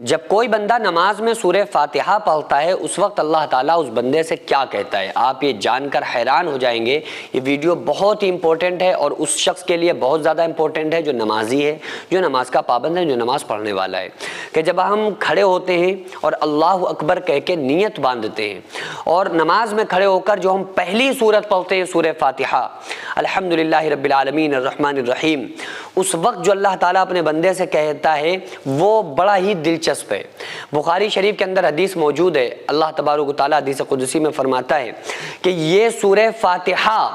جب کوئی بندہ نماز میں سورہ فاتحہ پڑھتا ہے اس وقت اللہ تعالیٰ اس بندے سے کیا کہتا ہے، آپ یہ جان کر حیران ہو جائیں گے۔ یہ ویڈیو بہت ہی امپورٹنٹ ہے اور اس شخص کے لیے بہت زیادہ امپورٹنٹ ہے جو نمازی ہے، جو نماز کا پابند ہے، جو نماز پڑھنے والا ہے، کہ جب ہم کھڑے ہوتے ہیں اور اللہ اکبر کہہ کے نیت باندھتے ہیں اور نماز میں کھڑے ہو کر جو ہم پہلی سورت پڑھتے ہیں سورہ فاتحہ، الحمدللہ رب العالمین الرحمن الرحیم، اس وقت جو اللہ تعالیٰ اپنے بندے سے کہتا ہے وہ بڑا ہی دلچسپ ہے۔ بخاری شریف کے اندر حدیث موجود ہے، اللہ تبارک و تعالیٰ حدیث قدسی میں فرماتا ہے کہ یہ سورہ فاتحہ،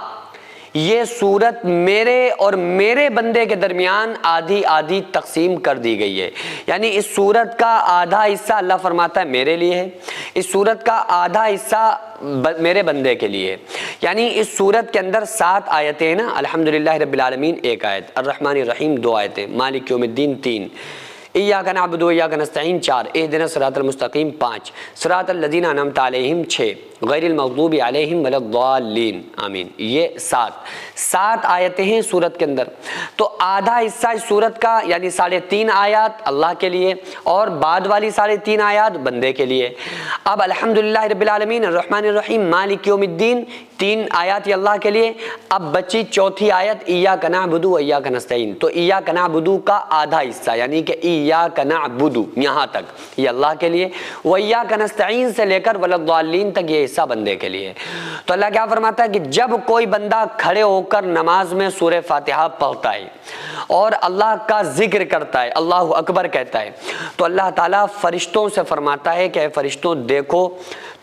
یہ سورت میرے اور میرے بندے کے درمیان آدھی آدھی تقسیم کر دی گئی ہے، یعنی اس سورت کا آدھا حصہ اللہ فرماتا ہے میرے لیے ہے، اس سورت کا آدھا حصہ میرے بندے کے لیے، یعنی اس سورت کے اندر 7 آیتیں ہیں نا، الحمدللہ رب العالمین 1 آیت، الرحمن الرحیم 2 آیتیں، مالک یوم الدین 3، ایاک نعبد و ایاک نستعین 4، اہدنا الصراط المستقیم 5، صراط الذین انعمت علیہم 6، غیر المغضوب علیہم ولا الضالین آمین، یہ 7 آیتیں ہیں سورت کے اندر۔ تو آدھا حصہ اس سورت کا یعنی 3.5 آیات اللہ کے لیے اور بعد والی 3.5 آیات بندے کے لیے۔ اب الحمدللہ رب العالمین الرحمن الرحیم مالک یوم الدین 3 آیات یہ اللہ کے لیے، اب بچی چوتھی آیت ایاک نعبد و ایاک نستعین، تو ایاک نعبد کا آدھا حصہ یعنی کہ ایاک نعبد یہاں تک یہ اللہ کے لیے، و ایاک نستعین سے لے کر ولا الضالین تک یہ حصہ بندے کے لیے۔ تو اللہ کیا فرماتا ہے کہ جب کوئی بندہ کھڑے ہو کر نماز میں سورہ فاتحہ پڑھتا ہے اور اللہ کا ذکر کرتا ہے، اللہ اکبر کہتا ہے، تو اللہ تعالیٰ فرشتوں سے فرماتا ہے کہ اے فرشتوں دیکھو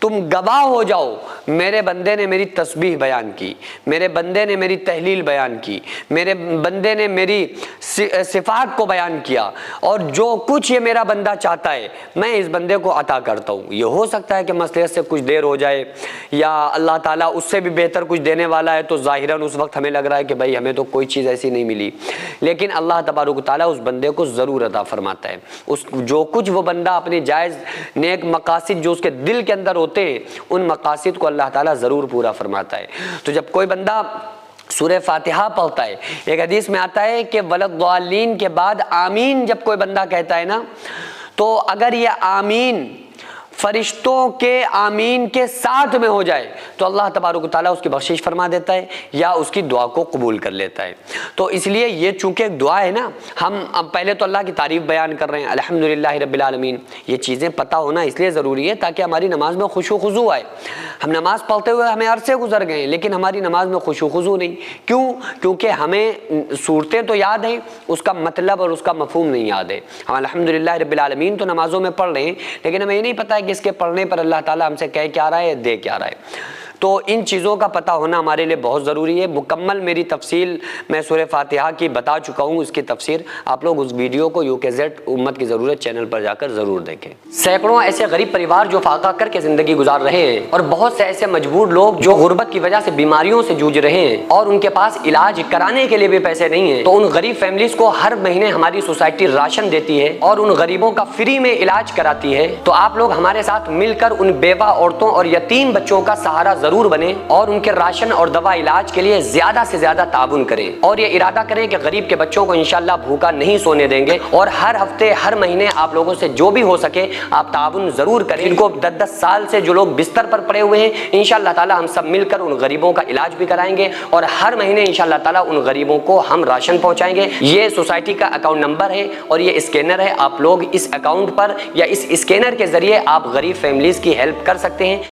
تم گواہ ہو جاؤ، میرے بندے نے میری تسبیح بیان کی، میرے بندے نے میری تحلیل بیان کی، میرے بندے نے میری صفات کو بیان کیا، اور جو کچھ یہ میرا بندہ چاہتا ہے میں اس بندے کو عطا کرتا ہوں۔ یہ ہو سکتا ہے کہ مصلحت سے کچھ دیر ہو جائے یا اللہ تعالیٰ اس سے بھی بہتر کچھ دینے والا ہے، تو ظاہراً اس وقت ہمیں لگ رہا ہے کہ بھائی ہمیں تو کوئی چیز ایسی نہیں ملی، لیکن اللہ تبارک و تعالیٰ اس بندے کو ضرور عطا فرماتا ہے۔ جو کچھ وہ بندہ اپنی جائز نیک مقاصد جو اس کے دل کے اندر ہوتے ہیں ان مقاصد کو اللہ تعالیٰ ضرور پورا فرماتا ہے۔ تو جب کوئی بندہ سورہ فاتحہ پڑھتا ہے، ایک حدیث میں آتا ہے کہ ولا الضالین کے بعد آمین جب کوئی بندہ کہتا ہے نا، تو اگر یہ آمین فرشتوں کے آمین کے ساتھ میں ہو جائے تو اللہ تبارک و تعالیٰ اس کی بخشش فرما دیتا ہے یا اس کی دعا کو قبول کر لیتا ہے۔ تو اس لیے یہ چونکہ ایک دعا ہے نا، ہم اب پہلے تو اللہ کی تعریف بیان کر رہے ہیں الحمدللہ رب العالمین، یہ چیزیں پتہ ہونا اس لیے ضروری ہے تاکہ ہماری نماز میں خشوع و خضوع آئے۔ ہم نماز پڑھتے ہوئے ہمیں عرصے گزر گئے لیکن ہماری نماز میں خشوع و خضوع نہیں، کیونکہ ہمیں صورتیں تو یاد ہیں، اس کا مطلب اور اس کا مفہوم نہیں یاد ہے۔ ہم الحمدللہ رب العالمین تو نمازوں میں پڑھ رہے ہیں لیکن ہمیں یہ نہیں پتہ ہے کہ اس کے پڑھنے پر اللہ تعالیٰ ہم سے کہہ کیا رہا ہے، دے کیا رہا ہے۔ تو ان چیزوں کا پتہ ہونا ہمارے لیے بہت ضروری ہے۔ مکمل میری تفصیل میں سورہ فاتحہ کی بتا چکا ہوں، اس کی تفسیر آپ لوگ اس ویڈیو کو UKZ امت کی ضرورت چینل پر جا کر ضرور دیکھیں۔ سینکڑوں ایسے غریب پریوار جو فاقہ کر کے زندگی گزار رہے ہیں اور بہت سے ایسے مجبور لوگ جو غربت کی وجہ سے بیماریوں سے جوجھ رہے ہیں اور ان کے پاس علاج کرانے کے لیے بھی پیسے نہیں ہیں، تو ان غریب فیملیز کو ہر مہینے ہماری سوسائٹی راشن دیتی ہے اور ان غریبوں کا فری میں علاج کراتی ہے۔ تو آپ لوگ ہمارے ساتھ مل کر ان بیوہ عورتوں اور یتیم بچوں کا سہارا ضرور بنیں اور ان کے راشن اور دوا علاج کے لیے زیادہ سے زیادہ تعاون کریں، اور یہ ارادہ کریں کہ غریب کے بچوں کو انشاءاللہ بھوکا نہیں سونے دیں گے، اور ہر ہفتے ہر مہینے آپ لوگوں سے جو بھی ہو سکے آپ تعاون ضرور کریں۔ ان کو 10 سال سے جو لوگ بستر پر پڑے ہوئے ہیں انشاءاللہ تعالی ہم سب مل کر ان غریبوں کا علاج بھی کرائیں گے اور ہر مہینے انشاءاللہ تعالی ان غریبوں کو ہم راشن پہنچائیں گے۔ یہ سوسائٹی کا اکاؤنٹ نمبر ہے اور یہ اسکینر ہے، آپ لوگ اس اکاؤنٹ پر یا اس اسکینر کے ذریعے آپ غریب فیملیز کی ہیلپ کر سکتے ہیں۔